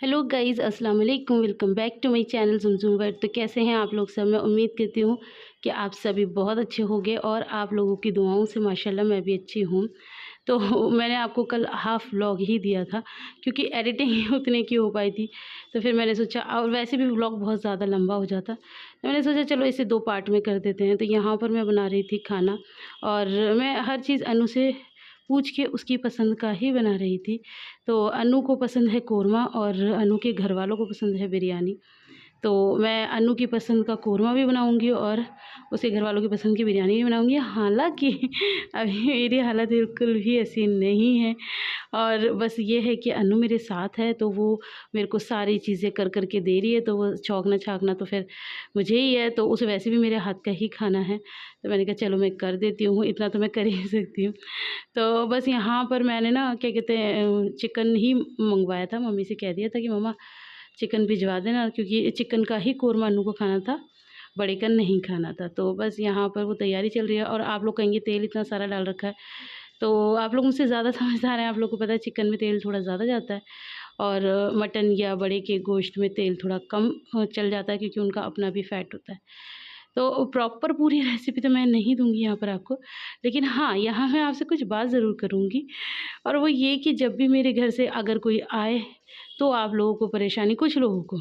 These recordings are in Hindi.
हेलो गाइज़, अस्सलाम वालेकुम। Welcome back to my channel Zumzum world. तो कैसे हैं आप लोग सब? मैं उम्मीद करती हूँ कि आप सभी बहुत अच्छे होंगे और आप लोगों की दुआओं से माशाल्लाह मैं भी अच्छी हूँ। तो मैंने आपको कल हाफ़ व्लॉग ही दिया था क्योंकि एडिटिंग ही उतने की हो पाई थी। तो फिर मैंने सोचा, और वैसे भी व्लॉग बहुत ज़्यादा लंबा हो जाता, तो मैंने सोचा चलो इसे 2 पार्ट में कर देते हैं। तो यहाँ पर मैं बना रही थी खाना और मैं हर चीज़ अनु से पूछ के उसकी पसंद का ही बना रही थी। तो अनु को पसंद है कोरमा और अनु के घरवालों को पसंद है बिरयानी। तो मैं अनु की पसंद का कोरमा भी बनाऊँगी और उसके घरवालों की पसंद की बिरयानी भी बनाऊँगी। हालाँकि अभी मेरी हालत बिल्कुल भी ऐसी नहीं है और बस ये है कि अनु मेरे साथ है तो वो मेरे को सारी चीज़ें कर के दे रही है, तो वो छौंकना-छाँकना तो फिर मुझे ही है, तो उसे वैसे भी मेरे हाथ का ही खाना है। तो मैंने कहा चलो मैं कर देती हूँ, इतना तो मैं कर ही सकती हूँ। तो बस यहाँ पर मैंने ना क्या कहते हैं चिकन ही मँगवाया था, मम्मी से कह दिया था कि मम्मा चिकन भिजवा देना, क्योंकि चिकन का ही कोरमा अनु को खाना था, बड़े का नहीं खाना था। तो बस यहाँ पर वो तैयारी चल रही है और आप लोग कहेंगे तेल इतना सारा डाल रखा है, तो आप लोग मुझसे ज़्यादा समझदार हैं, आप लोग को पता है चिकन में तेल थोड़ा ज़्यादा जाता है और मटन या बड़े के गोश्त में तेल थोड़ा कम चल जाता है क्योंकि उनका अपना भी फ़ैट होता है। तो प्रॉपर पूरी रेसिपी तो मैं नहीं दूँगी यहाँ पर आपको, लेकिन हाँ, यहाँ मैं आपसे कुछ बात ज़रूर करूँगी और वो ये कि जब भी मेरे घर से अगर कोई आए, तो आप लोगों को परेशानी, कुछ लोगों को,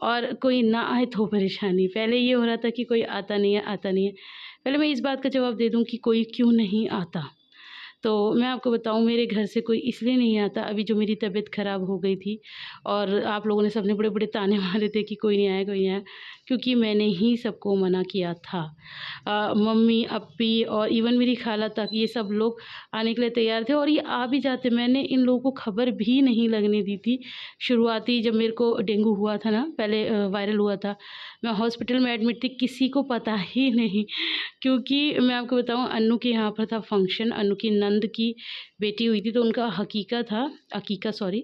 और कोई ना आए तो परेशानी। पहले ये हो रहा था कि कोई आता नहीं है, आता नहीं है। पहले मैं इस बात का जवाब दे दूँ कि कोई क्यों नहीं आता। तो मैं आपको बताऊँ, मेरे घर से कोई इसलिए नहीं आता, अभी जो मेरी तबीयत ख़राब हो गई थी और आप लोगों ने सबने बड़े-बड़े ताने मारे थे कि कोई नहीं आया, कोई नहीं आया, क्योंकि मैंने ही सबको मना किया था। मम्मी, अप्पी और इवन मेरी खाला तक, ये सब लोग आने के लिए तैयार थे और ये आ भी जाते। मैंने इन लोगों को खबर भी नहीं लगने दी थी। शुरुआती जब मेरे को डेंगू हुआ था ना, पहले वायरल हुआ था, मैं हॉस्पिटल में एडमिट थी, किसी को पता ही नहीं, क्योंकि मैं आपको बताऊँ अनु के यहाँ पर था फंक्शन, अनु की नंद की बेटी हुई थी तो उनका अकीका सॉरी,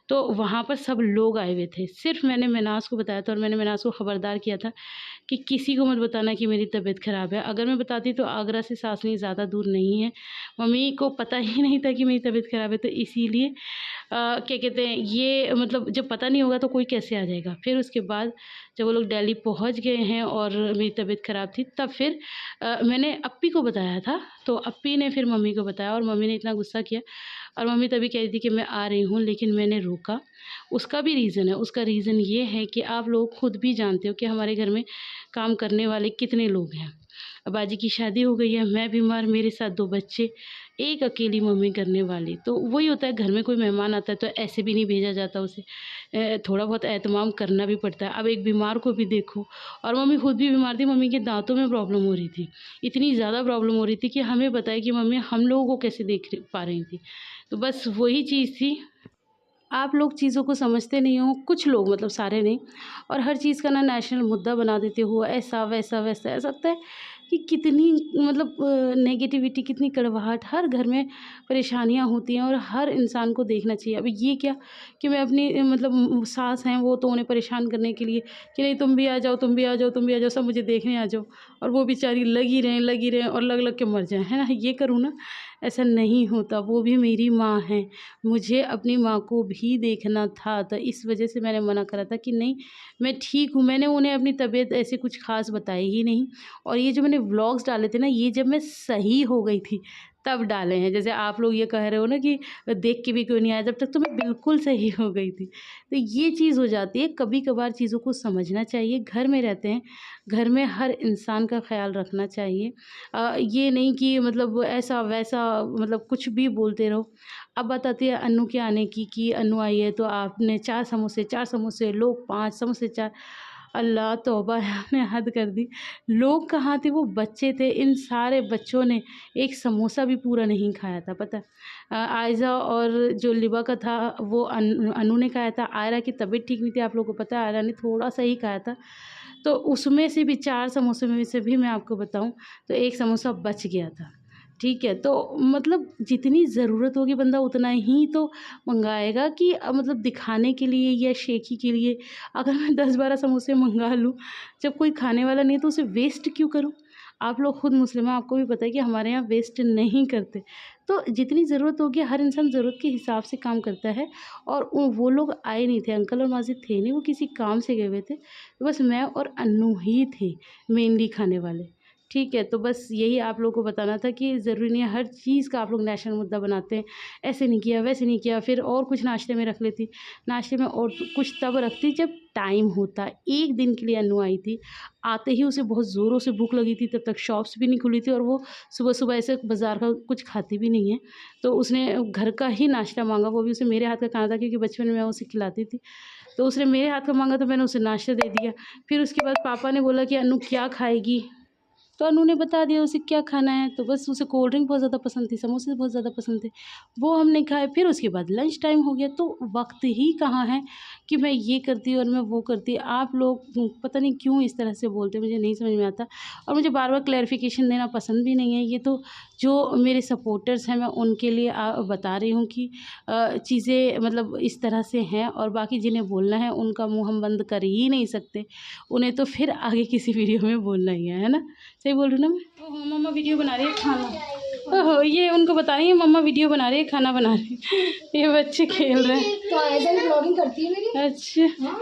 तो वहाँ पर सब लोग आए हुए थे। सिर्फ़ मैंने मनास को बताया था और मैंने मनास को ख़बरदार किया था कि किसी को मत बताना कि मेरी तबीयत ख़राब है। अगर मैं बताती तो आगरा से सासनी ज़्यादा दूर नहीं है। मम्मी को पता ही नहीं था कि मेरी तबीयत ख़राब है, तो इसीलिए क्या कहते हैं, ये मतलब जब पता नहीं होगा तो कोई कैसे आ जाएगा। फिर उसके बाद जब वो लोग दिल्ली पहुँच गए हैं और मेरी तबीयत ख़राब थी, तब फिर मैंने अप्पी को बताया था, तो अप्पी ने फिर मम्मी को बताया और मम्मी ने इतना गुस्सा किया और मम्मी तभी कह रही थी कि मैं आ रही हूँ, लेकिन मैंने रोका। उसका भी रीज़न है, उसका रीज़न ये है कि आप लोग खुद भी जानते हो कि हमारे घर में काम करने वाले कितने लोग हैं। बाजी की शादी हो गई है, मैं बीमार, मेरे साथ 2 बच्चे, एक अकेली मम्मी करने वाली। तो वही होता है, घर में कोई मेहमान आता है तो ऐसे भी नहीं भेजा जाता उसे, थोड़ा बहुत एहतमाम करना भी पड़ता है। अब एक बीमार को भी देखो, और मम्मी खुद भी बीमार थी, मम्मी के दाँतों में प्रॉब्लम हो रही थी। इतनी ज़्यादा प्रॉब्लम हो रही थी कि हमें बताए कि मम्मी हम लोगों को कैसे देख पा रही थी। तो बस वही चीज़ थी, आप लोग चीज़ों को समझते नहीं हो, कुछ लोग, मतलब सारे नहीं, और हर चीज़ का ना नेशनल मुद्दा बना देते हो, ऐसा वैसा वैसा। ऐसा लगता है कि कितनी मतलब नेगेटिविटी, कितनी कड़वाहट, हर घर में परेशानियाँ होती हैं और हर इंसान को देखना चाहिए। अब ये क्या कि मैं अपनी मतलब सास हैं वो, तो उन्हें परेशान करने के लिए कि नहीं तुम भी आ जाओ, तुम भी आ जाओ, तुम भी आ जाओ, सब मुझे देखने आ जाओ, और वो बेचारी लगी रहें और लग के मर जाएँ, है ना? ये करूँ ना? ऐसा नहीं होता, वो भी मेरी माँ हैं, मुझे अपनी माँ को भी देखना था, तो इस वजह से मैंने मना करा था कि नहीं, मैं ठीक हूँ। मैंने उन्हें अपनी तबीयत ऐसे कुछ ख़ास बताई ही नहीं, और ये जो मैंने व्लॉग्स डाले थे ना, ये जब मैं सही हो गई थी तब डाले हैं। जैसे आप लोग ये कह रहे हो ना कि देख के भी क्यों नहीं आया, जब तक तो मैं बिल्कुल सही हो गई थी। तो ये चीज़ हो जाती है, कभी-कभार चीज़ों को समझना चाहिए। घर में रहते हैं, घर में हर इंसान का ख़्याल रखना चाहिए। ये नहीं कि मतलब ऐसा-वैसा मतलब कुछ भी बोलते रहो। अब बात आती है अन्नू के आने की कि अन्नू आई है तो आपने 4 समोसे लो, 5 समोसे 4, अल्लाह तौबा है, आपने हद कर दी। लोग कहाँ थे, वो बच्चे थे। इन सारे बच्चों ने एक समोसा भी पूरा नहीं खाया था, पता है? आयज़ा और जो लिबा का था वो अनु ने खाया था। आयरा की तबीयत ठीक नहीं थी, आप लोगों को पता है, आयरा ने थोड़ा-सा ही खाया था। तो उसमें से भी 4 समोसे में से भी मैं आपको बताऊँ तो 1 समोसा बच गया था। ठीक है? तो मतलब जितनी ज़रूरत होगी बंदा उतना ही तो मँगाएगा कि मतलब दिखाने के लिए या शेखी के लिए। अगर मैं 10-12 समोसे मँगा लूँ, जब कोई खाने वाला नहीं है तो उसे वेस्ट क्यों करूँ? आप लोग खुद मुस्लिम हैं, आपको भी पता है कि हमारे यहाँ वेस्ट नहीं करते। तो जितनी ज़रूरत होगी हर इंसान ज़रूरत के हिसाब से काम करता है। और वो लोग आए नहीं थे, अंकल और माजिद थे नहीं, वो किसी काम से गए हुए थे। तो बस मैं और अन्नू ही थे मेनली खाने वाले। ठीक है, तो बस यही आप लोगों को बताना था कि ज़रूरी नहीं है हर चीज़ का आप लोग नेशनल मुद्दा बनाते हैं, ऐसे नहीं किया वैसे नहीं किया, फिर और कुछ नाश्ते में रख लेती। नाश्ते में और कुछ तब रखती जब टाइम होता। एक दिन के लिए अन्नू आई थी, आते ही उसे बहुत ज़ोरों से भूख लगी थी, तब तक शॉप्स भी नहीं खुली थी और वो सुबह-सुबह ऐसे बाज़ार का कुछ खाती भी नहीं है। तो उसने घर का ही नाश्ता माँगा, वो भी उसे मेरे हाथ का खाना था क्योंकि बचपन में मैं उसे खिलाती थी। तो उसने मेरे हाथ का माँगा तो मैंने उसे नाश्ता दे दिया। फिर उसके बाद पापा ने बोला कि अन्नू क्या खाएगी? तो अन्नू ने बता दिया उसे क्या खाना है। तो बस उसे कोल्ड ड्रिंक बहुत ज़्यादा पसंद थी, समोसे बहुत ज़्यादा पसंद थे, वो हमने खाए। फिर उसके बाद लंच टाइम हो गया, तो वक्त ही कहाँ है कि मैं ये करती और मैं वो करती। आप लोग पता नहीं क्यों इस तरह से बोलते, मुझे नहीं समझ में आता। और मुझे बार बार क्लैरिफिकेशन देना पसंद भी नहीं है। ये तो जो मेरे सपोर्टर्स हैं मैं उनके लिए बता रही हूँ कि चीज़ें मतलब इस तरह से हैं, और बाकी जिन्हें बोलना है उनका मुँह हम बंद कर ही नहीं सकते। उन्हें तो फिर आगे किसी वीडियो में बोलना ही है ना। सही बोल रही हूँ ना मैं? ओहो, मम्मा वीडियो बना रही है खाना। ओहो, ये उनको बता रही है मम्मा वीडियो बना रही है, खाना बना रही है। ये बच्चे खेल रहे हैं। तो ऐसे भी ब्लॉगिंग करती है मेरी। अच्छा हाँ,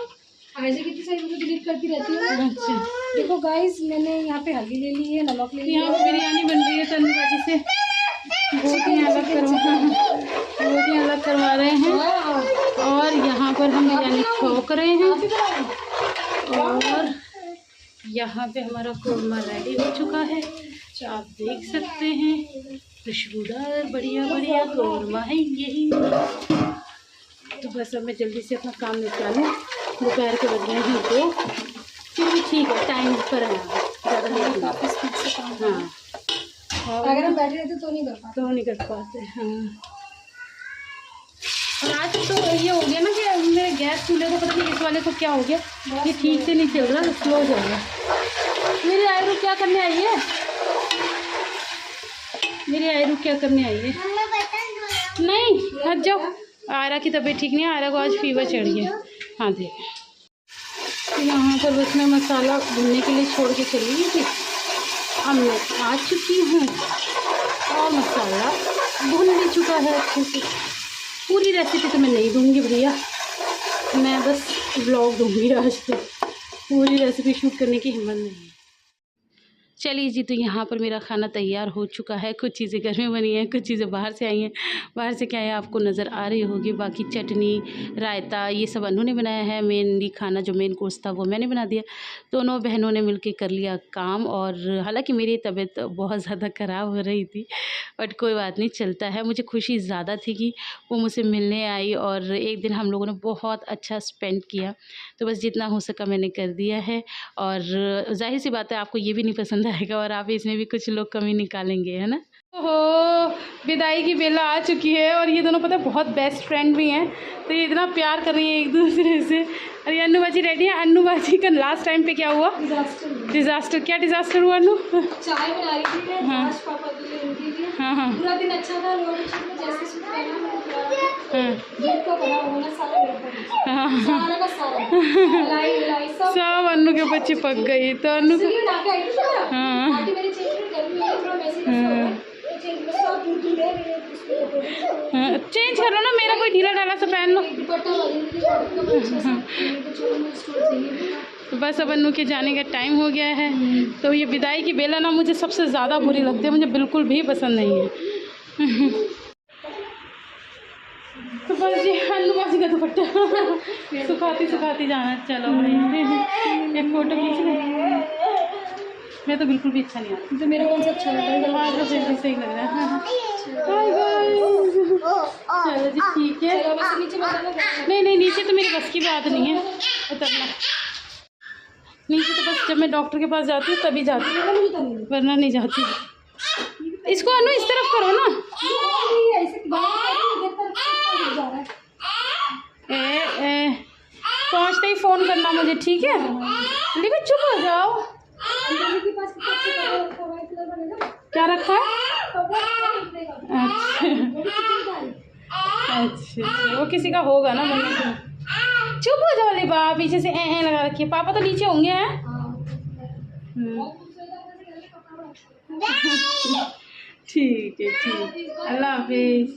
ऐसे कितनी सारी वीडियो डिलीट करती रहती है। अच्छा, देखो गाइस, मैंने यहाँ पे हल्दी ले ली है, नमक ले लिया यहाँ है। बिरयानी बन रही है तन्नू बाजी से, रोटियाँ अलग करवा रहे हैं और यहाँ पर हम बिरयानी ठोक रहे हैं। और यहाँ पे हमारा कोरमा रेडी हो चुका है, आप देख सकते हैं। खुशबूदार बढ़िया बढ़िया कोरमा है यही। तो बस अब मैं जल्दी से अपना काम निपटा लूँ। दोपहर के बज रहे हैं 2, फिर भी ठीक है, टाइम पर है ज़्यादा नहीं। काफी स्पीड से काम हाँ, अगर हम बैठे रहते तो नहीं कर पाते। तो नहीं कर पाते। हाँ, और आज तो ये हो गया ना कि मेरे गैस चूल्हे को पता नहीं इस वाले को क्या हो गया, ये ठीक से नहीं चल रहा, स्लो हो गया। मेरी आयरू क्या करने आई है? मेरी आयरू क्या करने आई है? नहीं, हट जाओ। आयरा की तबीयत ठीक नहीं है, आयरा को आज फीवर चढ़ गया। हाँ दे। तो यहाँ पर बस मैं मसाला भूनने के लिए छोड़ के चली गई थी। अब मैं आ चुकी हूँ और मसाला भून भी चुका है अच्छे से। पूरी रेसिपी तो मैं नहीं दूँगी भैया, मैं बस व्लॉग दूँगी आज। तो पूरी रेसिपी शूट करने की हिम्मत नहीं है। चलिए जी, तो यहाँ पर मेरा खाना तैयार हो चुका है। कुछ चीज़ें घर में बनी हैं, कुछ चीज़ें बाहर से आई हैं। बाहर से क्या है आपको नज़र आ रही होगी, बाकी चटनी रायता ये सब अन्नू ने बनाया है। मेनली खाना जो मेन कोर्स था वो मैंने बना दिया। दोनों बहनों ने मिलके कर लिया काम। और हालांकि मेरी तबीयत बहुत ज़्यादा ख़राब हो रही थी, बट कोई बात नहीं, चलता है। मुझे खुशी ज़्यादा थी कि वो मुझसे मिलने आई और एक दिन हम लोगों ने बहुत अच्छा स्पेंड किया। तो बस जितना हो सका मैंने कर दिया है। और जाहिर सी बात है आपको ये भी नहीं पसंद आएगा और आप इसमें भी कुछ लोग कमी निकालेंगे, है ना। ओहो, विदाई की बेला आ चुकी है और ये दोनों पता है बहुत बेस्ट फ्रेंड भी हैं। तो ये इतना प्यार कर रही है एक दूसरे से। और ये अन्नू बाजी रेडी है। अन्नू बाजी का लास्ट टाइम पे क्या हुआ? डिज़ास्टर। क्या डिज़ास्टर हुआ अन्नू? चाय बना रही थी मैं, हाँ। आज पापा के लिए रोटी थी। हाँ। पूरा दिन अच्छा था, जैसे सूट पहना हाँ। को बना होना सारा का सारा लाई सब अन्नू के ऊपर चिपक गई। तो अन्नू को हाँ चेंज कर लो ना, मेरा कोई ढीला ढाला सा पहन लो। बस अब अन्नू के जाने का टाइम हो गया है। तो ये विदाई की बेला ना मुझे सबसे ज़्यादा बुरी लगती है, मुझे बिल्कुल भी पसंद नहीं है। तो बस ये अन्नू बाजी का दुपट्टा सुखाती जाना। चलो भाई एक फ़ोटो खींच ले। मैं तो बिल्कुल भी अच्छा नहीं आता। तो मेरा कौन सा अच्छा लग रहा है? हाँ तो फिर भी सही लग रहा है। चलो जी ठीक है। नहीं नीचे तो मेरी बस की बात नहीं है उतरना। नीचे तो बस जब मैं डॉक्टर के पास जाती हूँ तभी जाती हूँ, वरना नहीं जाती। इसको अनु इस तरफ करो ना। पहुँचते ही फ़ोन करना मुझे, ठीक है? लेकिन चुप हो जाओ। क्या रखा है? अच्छा वो किसी का होगा ना बनने को। चुप हो जाओ लिबा, पीछे से लगा रखी है। पापा तो नीचे होंगे हैं। ठीक है, ठीक। अल्लाह हाफिज।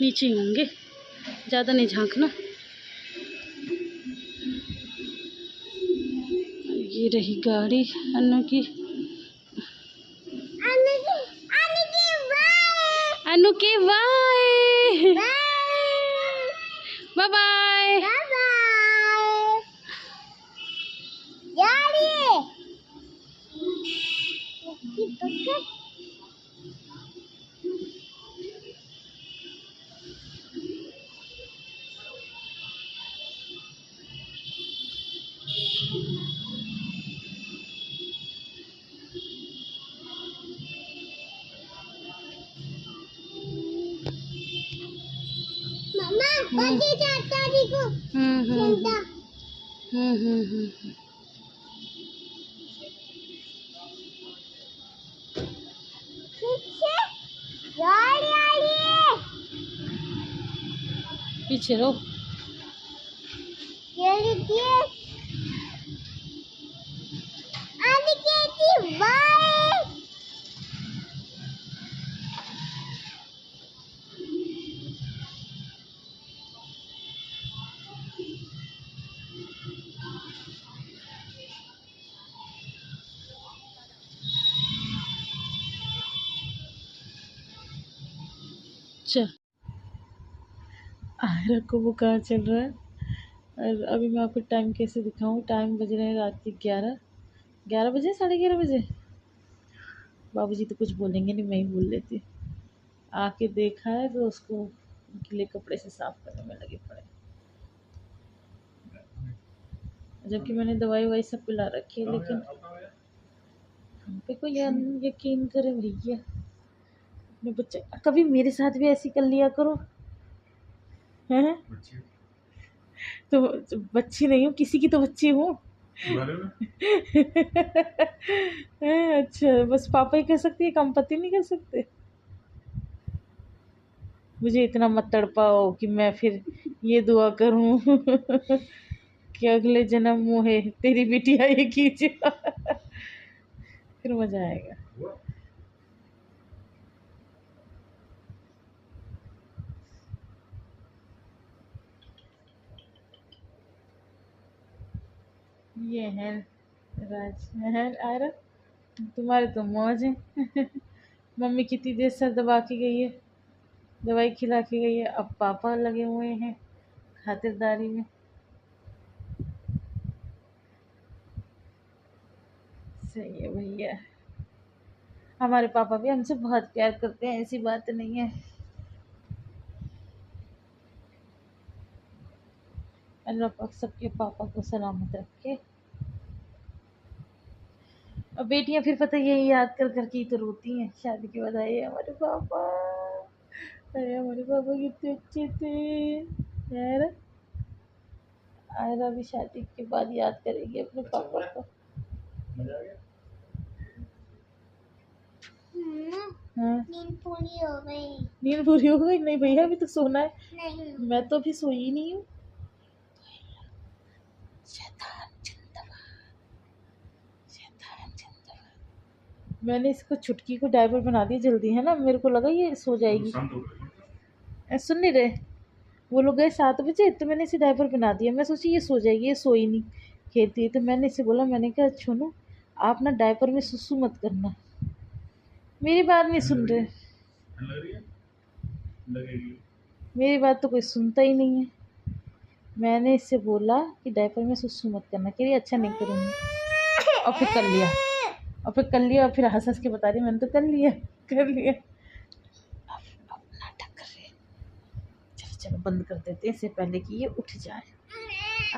नीचे होंगे, ज़्यादा नहीं झांकना। ये रही गाड़ी अन्नू की। अन्नू की बाय बाय बाय। पीछे रहो। चल, आयरा को बुखार चल रहा है। और अभी मैं आपको टाइम कैसे दिखाऊं। टाइम बज रहे हैं रात के 11 बजे, 11:30 बजे। बाबूजी तो कुछ बोलेंगे नहीं, मैं ही बोल लेती। आके देखा है तो उसको गीले कपड़े से साफ करने में लगे पड़े, जबकि मैंने दवाई ववाई सब पिला रखी है। लेकिन हम पे कोई यकीन करे भैया। अपने बच्चे कभी मेरे साथ भी ऐसी कर लिया करो, हैं? तो बच्ची नहीं हूँ, किसी की तो बच्ची हूँ। अच्छा, बस पापा ही कर सकती है, काम पति नहीं कर सकते। मुझे इतना मत तड़पाओ कि मैं फिर ये दुआ करूं कि अगले जन्म मुहे तेरी बिटिया ये कीजिए। फिर मजा आएगा। ये है राज आयरा, तुम्हारे तो मौज है। मम्मी कितनी देर सर दबा के गई है, दवाई खिला के गई है। अब पापा लगे हुए हैं खातिरदारी में। सही है भैया, हमारे पापा भी हमसे बहुत प्यार करते हैं, ऐसी बात नहीं है। अल्लाह पाक सबके पापा को सलामत रखे। और बेटियां फिर पता यही याद कर कर के तो रोती हैं शादी के बाद। आए हमारे पापा, अरे हमारे पापा कितने अच्छे थे यार। आयरा भी शादी के बाद याद करेगी अपने पापा को। हाँ, नींद पूरी हो गई। नींद पूरी हो गई? नहीं भैया, अभी तो सोना है। नहीं, मैं तो अभी सोई नहीं हूँ। मैंने इसको छुटकी को डायपर बना दिया जल्दी, है ना। मेरे को लगा ये सो जाएगी। सुन नहीं रहे, वो लोग गए 7 बजे, तो मैंने इसे डायपर बना दिया। मैं सोची ये सो जाएगी, ये सोई नहीं, खेलती है। तो मैंने इसे बोला, मैंने कहा छोनू आप ना डायपर में सुसु मत करना। मेरी बात नहीं सुन रहे, मेरी बात तो कोई सुनता ही नहीं है। मैंने इससे बोला कि डायपर में सुसु मत करना, कह रही अच्छा नहीं करूँगी। और फिर कर लिया, और फिर हंस हंस के बता रही मैंने तो कर लिया। अब नाटक कर रहे हैं। चलो बंद कर देते हैं इससे पहले कि ये उठ जाए।